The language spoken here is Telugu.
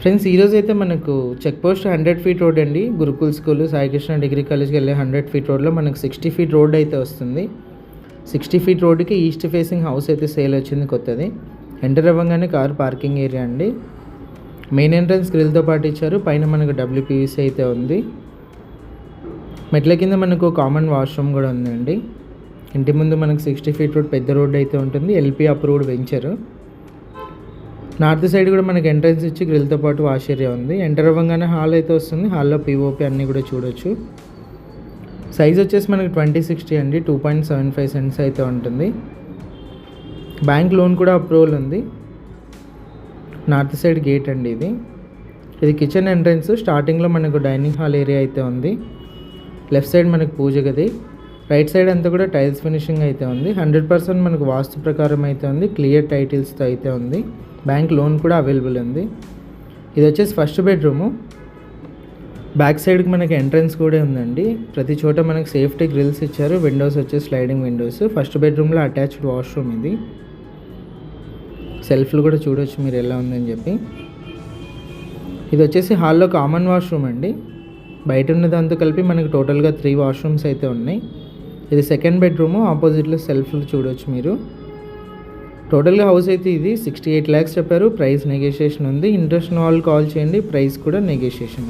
ఫ్రెండ్స్ ఈరోజు అయితే మనకు చెక్ పోస్ట్ 100 ఫీట్ రోడ్ అండి. గురుకుల్ స్కూల్ సాయికృష్ణ డిగ్రీ కాలేజ్కి వెళ్ళే 100 ఫీట్ రోడ్లో మనకు 60 ఫీట్ రోడ్ అయితే వస్తుంది. 60 ఫీట్ రోడ్డుకి ఈస్ట్ ఫేసింగ్ హౌస్ అయితే సేల్ వచ్చింది కొత్తది. ఎంటర్ అవ్వగానే కార్ పార్కింగ్ ఏరియా అండి. మెయిన్ ఎంట్రన్స్ గ్రిల్తో పాటు ఇచ్చారు. పైన మనకు WPVC అయితే ఉంది. మెట్ల కింద మనకు కామన్ వాష్రూమ్ కూడా ఉందండి. ఇంటి ముందు మనకు 60 ఫీట్ రోడ్ పెద్ద రోడ్ అయితే ఉంటుంది. LP approved venture. North side కూడా మనకి ఎంట్రన్స్ ఇచ్చి గ్రిల్తో పాటు వాష్ ఏరియా ఉంది. ఎంటర్ అవ్వగానే హాల్ అయితే వస్తుంది. హాల్లో POP అన్నీ కూడా చూడొచ్చు. సైజ్ వచ్చేసి మనకి 20/60 అండి. 2.75 సెంట్స్ అయితే ఉంటుంది. బ్యాంక్ లోన్ కూడా అప్రూవల్ ఉంది. నార్త్ సైడ్ గేట్ అండి ఇది కిచెన్ ఎంట్రన్స్. స్టార్టింగ్లో మనకు డైనింగ్ హాల్ ఏరియా అయితే ఉంది. లెఫ్ట్ సైడ్ మనకు పూజ గది. రైట్ సైడ్ అంతా కూడా టైల్స్ ఫినిషింగ్ అయితే ఉంది. 100% మనకు వాస్తు ప్రకారం అయితే ఉంది. క్లియర్ టైటిల్స్తో అయితే ఉంది. బ్యాంక్ లోన్ కూడా అవైలబుల్ ఉంది. ఇది వచ్చేసి ఫస్ట్ బెడ్రూము. బ్యాక్ సైడ్కి మనకి ఎంట్రన్స్ కూడా ఉందండి. ప్రతి చోట మనకు సేఫ్టీ గ్రిల్స్ ఇచ్చారు. విండోస్ వచ్చేసి స్లైడింగ్ విండోస్. ఫస్ట్ బెడ్రూమ్లో అటాచ్డ్ వాష్రూమ్ ఇది. సెల్ఫ్లు కూడా చూడొచ్చు మీరు ఎలా ఉందని చెప్పి. ఇది వచ్చేసి హాల్లో కామన్ వాష్రూమ్ అండి. బయట ఉన్నదంతా కలిపి మనకి టోటల్గా 3 వాష్రూమ్స్ అయితే ఉన్నాయి. ఇది సెకండ్ బెడ్రూము. ఆపోజిట్లో సెల్ఫ్లు చూడొచ్చు మీరు. టోటల్గా హౌస్ అయితే ఇది 68 lakhs చెప్పారు. ప్రైస్ నెగోషియేషన్ ఉంది. ఇంట్రెస్ట్ ఉన్న వాళ్ళు కాల్ చేయండి. ప్రైస్ కూడా నెగోషియేషన్.